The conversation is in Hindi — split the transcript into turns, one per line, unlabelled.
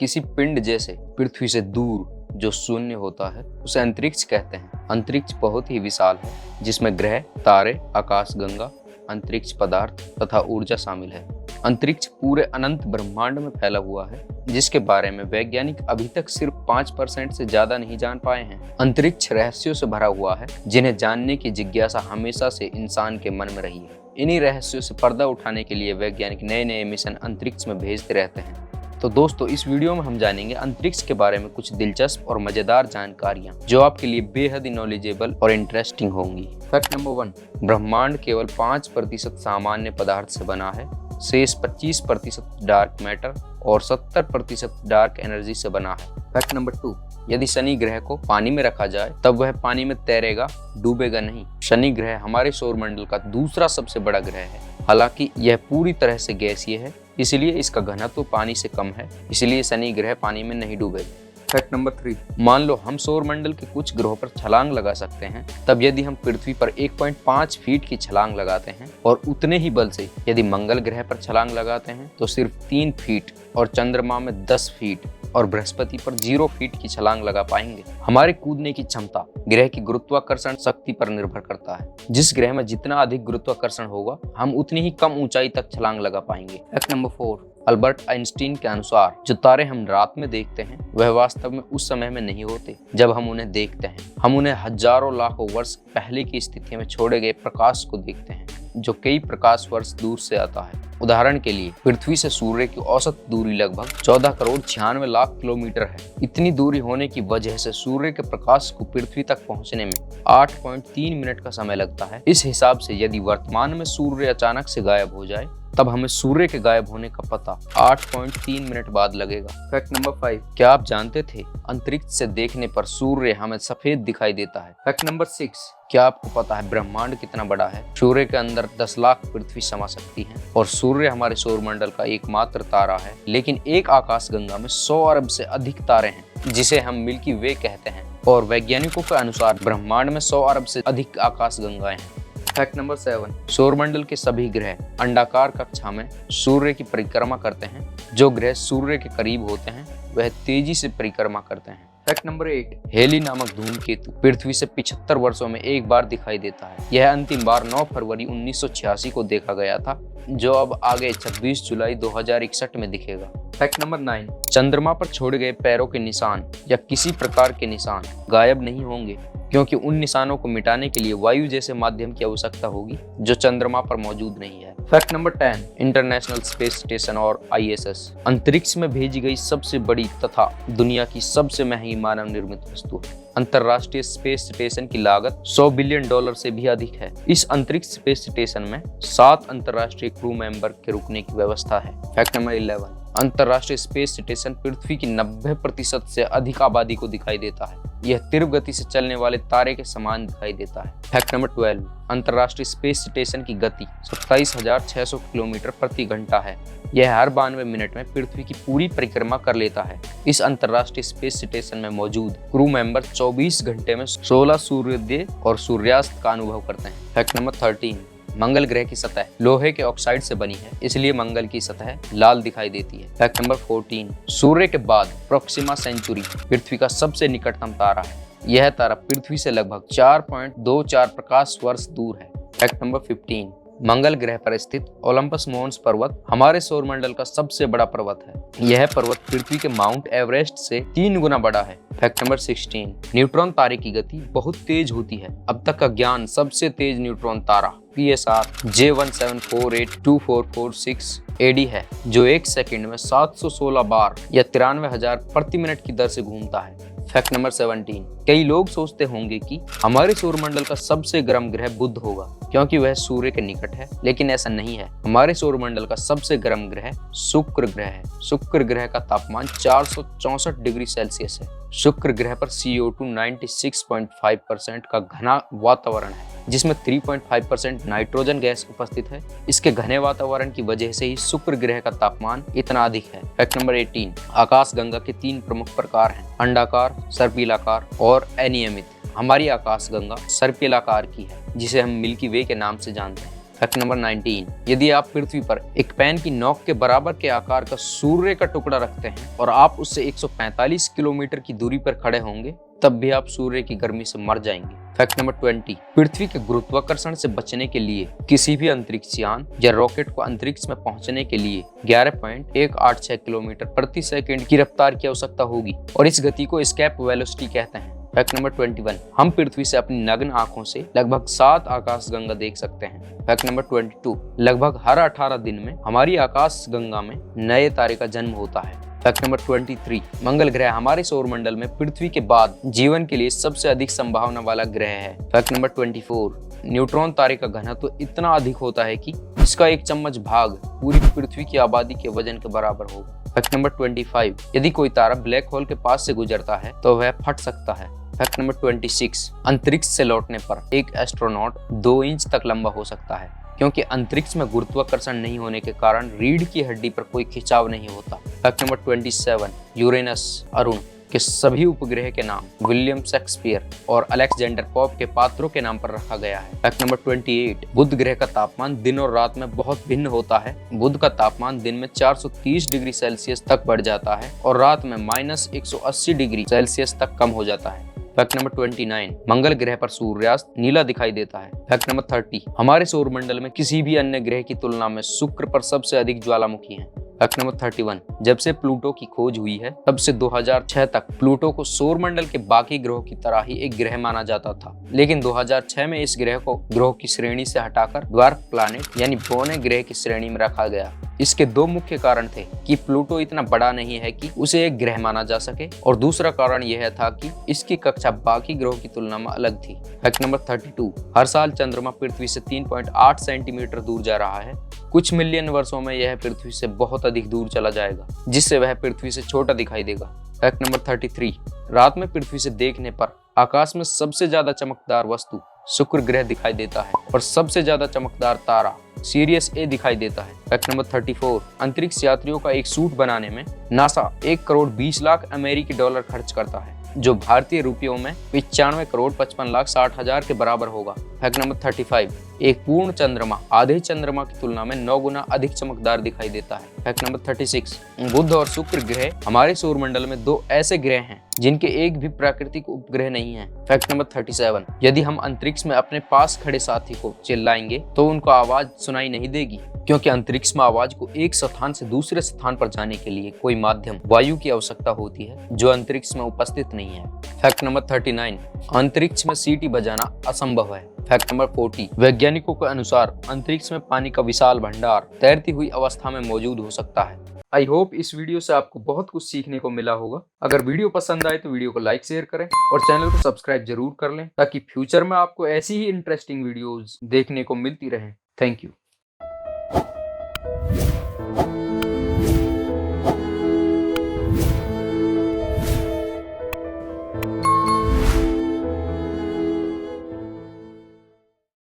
किसी पिंड जैसे पृथ्वी से दूर जो शून्य होता है उसे अंतरिक्ष कहते हैं। अंतरिक्ष बहुत ही विशाल है, जिसमें ग्रह, तारे, आकाशगंगा, अंतरिक्ष पदार्थ तथा ऊर्जा शामिल है। अंतरिक्ष पूरे अनंत ब्रह्मांड में फैला हुआ है, जिसके बारे में वैज्ञानिक अभी तक सिर्फ 5% से ज्यादा नहीं जान पाए हैं। अंतरिक्ष रहस्यों से भरा हुआ है, जिन्हें जानने की जिज्ञासा हमेशा से इंसान के मन में रही है। इन्हीं रहस्यों से पर्दा उठाने के लिए वैज्ञानिक नए नए मिशन अंतरिक्ष में भेजते रहते हैं। तो दोस्तों, इस वीडियो में हम जानेंगे अंतरिक्ष के बारे में कुछ दिलचस्प और मजेदार जानकारियां जो आपके लिए बेहद ही नॉलेजेबल और इंटरेस्टिंग होंगी। फैक्ट नंबर 1, ब्रह्मांड केवल 5% सामान्य पदार्थ से बना है। शेष 25% डार्क मैटर और 70% डार्क एनर्जी से बना है। फैक्ट नंबर 2, यदि शनि ग्रह को पानी में रखा जाए तब वह पानी में तैरेगा, डूबेगा नहीं। शनि ग्रह हमारे सौरमंडल का दूसरा सबसे बड़ा ग्रह है। हालांकि यह पूरी तरह से गैसीय है, इसलिए इसका घनत्व पानी से कम है, इसलिए शनि ग्रह पानी में नहीं डूबेगा। फैक्ट नंबर 3, मान लो हम सौरमंडल के कुछ ग्रहों पर छलांग लगा सकते हैं, तब यदि हम पृथ्वी पर 1.5 फीट की छलांग लगाते हैं और उतने ही बल से यदि मंगल ग्रह पर छलांग लगाते हैं तो सिर्फ 3 फीट और चंद्रमा में 10 फीट और बृहस्पति पर 0 फीट की छलांग लगा पाएंगे। हमारे कूदने की क्षमता ग्रह की गुरुत्वाकर्षण शक्ति पर निर्भर करता है। जिस ग्रह में जितना अधिक गुरुत्वाकर्षण होगा, हम उतनी ही कम ऊंचाई तक छलांग लगा पाएंगे। फैक्ट नंबर 4, अल्बर्ट आइंस्टीन के अनुसार जो तारे हम रात में देखते हैं वह वास्तव में उस समय में नहीं होते जब हम उन्हें देखते हैं। हम उन्हें हजारों लाखों वर्ष पहले की स्थिति में छोड़े गए प्रकाश को देखते हैं, जो कई प्रकाश वर्ष दूर से आता है। उदाहरण के लिए पृथ्वी से सूर्य की औसत दूरी लगभग 14 करोड़ 96 लाख किलोमीटर है। इतनी दूरी होने की वजह से सूर्य के प्रकाश को पृथ्वी तक पहुंचने में 8.3 मिनट का समय लगता है। इस हिसाब से यदि वर्तमान में सूर्य अचानक से गायब हो जाए तब हमें सूर्य के गायब होने का पता 8.3 मिनट बाद लगेगा। फैक्ट नंबर 5, क्या आप जानते थे अंतरिक्ष से देखने पर सूर्य हमें सफेद दिखाई देता है। फैक्ट नंबर 6, क्या आपको पता है ब्रह्मांड कितना बड़ा है? सूर्य के अंदर 10 लाख पृथ्वी समा सकती है और सूर्य हमारे सौरमंडल का एकमात्र तारा है। लेकिन एक आकाशगंगा में 100 अरब से अधिक तारे हैं, जिसे हम मिल्की वे कहते हैं, और वैज्ञानिकों के अनुसार ब्रह्मांड में 100 अरब से अधिक आकाशगंगाएं हैं। फैक्ट नंबर 7, सौरमंडल के सभी ग्रह अंडाकार कक्षा में सूर्य की परिक्रमा करते हैं। जो ग्रह सूर्य के करीब होते हैं वह तेजी से परिक्रमा करते हैं। फैक्ट नंबर 8, हेली नामक धूमकेतु पृथ्वी से 75 वर्षों में एक बार दिखाई देता है। यह अंतिम बार 9 फरवरी 1986 को देखा गया था, जो अब आगे 26 जुलाई 2061 में दिखेगा। फैक्ट नंबर 9, चंद्रमा पर छोड़े गए पैरों के निशान या किसी प्रकार के निशान गायब नहीं होंगे, क्योंकि उन निशानों को मिटाने के लिए वायु जैसे माध्यम की आवश्यकता होगी, जो चंद्रमा पर मौजूद नहीं है। Fact number 10, international space station और ISS अंतरिक्ष में भेजी गई सबसे बड़ी तथा दुनिया की सबसे महंगी मानव निर्मित वस्तु है। अंतरराष्ट्रीय स्पेस स्टेशन की लागत $100 बिलियन से भी अधिक है। इस अंतरिक्ष स्पेस स्टेशन में 7 अंतरराष्ट्रीय क्रू मेंबर के रुकने की व्यवस्था है। फैक्ट नंबर 11, अंतरराष्ट्रीय स्पेस स्टेशन पृथ्वी की 90% से अधिक आबादी को दिखाई देता है। यह तीव्र गति से चलने वाले तारे के समान दिखाई देता है। फैक्ट नंबर 12, अंतरराष्ट्रीय स्पेस स्टेशन की गति 27,600 किलोमीटर प्रति घंटा है। यह हर 92 मिनट में पृथ्वी की पूरी परिक्रमा कर लेता है। इस अंतरराष्ट्रीय स्पेस स्टेशन में मौजूद क्रू मेंबर 24 घंटे में 16 सूर्योदय और सूर्यास्त का अनुभव करते हैं। फैक्ट नंबर 13, मंगल ग्रह की सतह लोहे के ऑक्साइड से बनी है, इसलिए मंगल की सतह लाल दिखाई देती है। फैक्ट नंबर 14, सूर्य के बाद प्रोक्सिमा सेंचुरी पृथ्वी का सबसे निकटतम तारा है। यह तारा पृथ्वी से लगभग 4.24 प्रकाश वर्ष दूर है। फैक्ट नंबर 15, मंगल ग्रह पर स्थित ओलंपस मोन्स पर्वत हमारे सौरमंडल का सबसे बड़ा पर्वत है। यह पर्वत पृथ्वी के माउंट एवरेस्ट से 3 गुना बड़ा है। फैक्ट नंबर 16, न्यूट्रॉन तारे की गति बहुत तेज होती है। अब तक का ज्ञान सबसे तेज न्यूट्रॉन तारा PSR J174824446 AD है, जो 1 सेकंड में 716 बार या 93,000 प्रति मिनट की दर से घूमता है। फैक्ट नंबर 17, कई लोग सोचते होंगे कि हमारे सौरमंडल का सबसे गर्म ग्रह बुध होगा, क्योंकि वह सूर्य के निकट है, लेकिन ऐसा नहीं है। हमारे सौरमंडल का सबसे गर्म ग्रह शुक्र ग्रह है। शुक्र ग्रह का तापमान 464 डिग्री सेल्सियस है। शुक्र ग्रह पर CO2 96.5% का घना वातावरण है, जिसमें 3.5% नाइट्रोजन गैस उपस्थित है। इसके घने वातावरण की वजह से ही शुक्र ग्रह का तापमान इतना अधिक है। फैक्ट नंबर 18, आकाशगंगा के 3 प्रमुख प्रकार हैं, अंडाकार, सर्पिलाकार और अनियमित। हमारी आकाशगंगा सर्पिलाकार की है, जिसे हम मिल्की वे के नाम से जानते हैं। फैक्ट नंबर 19, यदि आप पृथ्वी पर एक पेन की नोक के बराबर के आकार का सूर्य का टुकड़ा रखते हैं और आप उससे 145 किलोमीटर की दूरी पर खड़े होंगे, तब भी आप सूर्य की गर्मी से मर जाएंगे। फैक्ट नंबर 20, पृथ्वी के गुरुत्वाकर्षण से बचने के लिए किसी भी अंतरिक्ष यान या रॉकेट को अंतरिक्ष में पहुंचने के लिए 11.186 किलोमीटर प्रति सेकंड की रफ्तार की आवश्यकता होगी और इस गति को एस्केप वेलोसिटी कहते हैं। फैक्ट नंबर 21, हम पृथ्वी से अपनी नग्न आंखों से लगभग 7 आकाशगंगा देख सकते हैं। फैक्ट नंबर 22, लगभग हर 18 दिन में हमारी आकाशगंगा में नए तारे का जन्म होता है। फैक्ट नंबर 23, मंगल ग्रह हमारे सौरमंडल में पृथ्वी के बाद जीवन के लिए सबसे अधिक संभावना वाला ग्रह है। फैक्ट नंबर 24, न्यूट्रॉन तारे का घनत्व तो इतना अधिक होता है कि इसका एक चम्मच भाग पूरी पृथ्वी की आबादी के वजन के बराबर होगा। फैक्ट नंबर 25, यदि कोई तारा ब्लैक होल के पास से गुजरता है तो वह फट सकता है। फैक्ट नंबर 26, अंतरिक्ष से लौटने पर एक एस्ट्रोनॉट 2 इंच तक लंबा हो सकता है, क्योंकि अंतरिक्ष में गुरुत्वाकर्षण नहीं होने के कारण रीढ़ की हड्डी पर कोई खिंचाव नहीं होता। फैक्ट नंबर 27, यूरेनस अरुण के सभी उपग्रह के नाम विलियम शेक्सपियर और अलेक्जेंडर पॉप के पात्रों के नाम पर रखा गया है। फैक्ट नंबर 28, बुध ग्रह का तापमान दिन और रात में बहुत भिन्न होता है। बुध का तापमान दिन में 430 डिग्री सेल्सियस तक बढ़ जाता है और रात में -180 डिग्री सेल्सियस तक कम हो जाता है। फैक्ट नंबर 29, मंगल ग्रह पर सूर्यास्त नीला दिखाई देता है। फैक्ट नंबर 30, हमारे सौरमंडल में किसी भी अन्य ग्रह की तुलना में शुक्र पर सबसे अधिक ज्वालामुखी हैं। फैक्ट नंबर 31, जब से प्लूटो की खोज हुई है तब से 2006 तक प्लूटो को सौरमंडल के बाकी ग्रहों की तरह ही एक ग्रह माना जाता था, लेकिन 2006 में इस ग्रह को ग्रहों की श्रेणी से हटाकर ड्वार्फ प्लैनेट यानी बौने ग्रह की श्रेणी में रखा गया। इसके 2 मुख्य कारण थे कि प्लूटो इतना बड़ा नहीं है कि उसे एक ग्रह माना जा सके, और दूसरा कारण यह था कि इसकी कक्षा बाकी ग्रहों की तुलना में अलग थी। फैक्ट नंबर 32, हर साल चंद्रमा पृथ्वी से 3.8 सेंटीमीटर दूर जा रहा है। कुछ मिलियन वर्षों में यह पृथ्वी से बहुत अधिक दूर चला जाएगा, जिससे वह पृथ्वी से छोटा दिखाई देगा। फैक्ट नंबर 33, रात में पृथ्वी से देखने पर आकाश में सबसे ज्यादा चमकदार वस्तु शुक्र ग्रह दिखाई देता है और सबसे ज्यादा चमकदार तारा सीरियस ए दिखाई देता है। फैक्ट नंबर 34, अंतरिक्ष यात्रियों का एक सूट बनाने में नासा 1 करोड़ 20 लाख अमेरिकी डॉलर खर्च करता है, जो भारतीय रुपयों में 95 करोड़ 55 लाख 60 हजार के बराबर होगा। फैक्ट नंबर 35, एक पूर्ण चंद्रमा आधे चंद्रमा की तुलना में 9 गुना अधिक चमकदार दिखाई देता है। फैक्ट नंबर 36, बुध और शुक्र ग्रह हमारे सौरमंडल में 2 ऐसे ग्रह हैं जिनके एक भी प्राकृतिक उपग्रह नहीं है। फैक्ट नंबर 37, यदि हम अंतरिक्ष में अपने पास खड़े साथी को चिल्लाएंगे तो उनको आवाज सुनाई नहीं देगी, क्योंकि अंतरिक्ष में आवाज को एक स्थान से दूसरे स्थान पर जाने के लिए कोई माध्यम वायु की आवश्यकता होती है, जो अंतरिक्ष में उपस्थित नहीं है। फैक्ट नंबर 39, अंतरिक्ष में सीटी बजाना असंभव है। फैक्ट नंबर 40, वैज्ञानिकों के अनुसार अंतरिक्ष में पानी का विशाल भंडार तैरती हुई अवस्था में मौजूद हो सकता है। आई होप इस वीडियो से आपको बहुत कुछ सीखने को मिला होगा। अगर वीडियो पसंद आए तो वीडियो को लाइक शेयर करें और चैनल को सब्सक्राइब जरूर कर लें, ताकि फ्यूचर में आपको ऐसी ही इंटरेस्टिंग वीडियोस देखने को मिलती रहें। Thank you.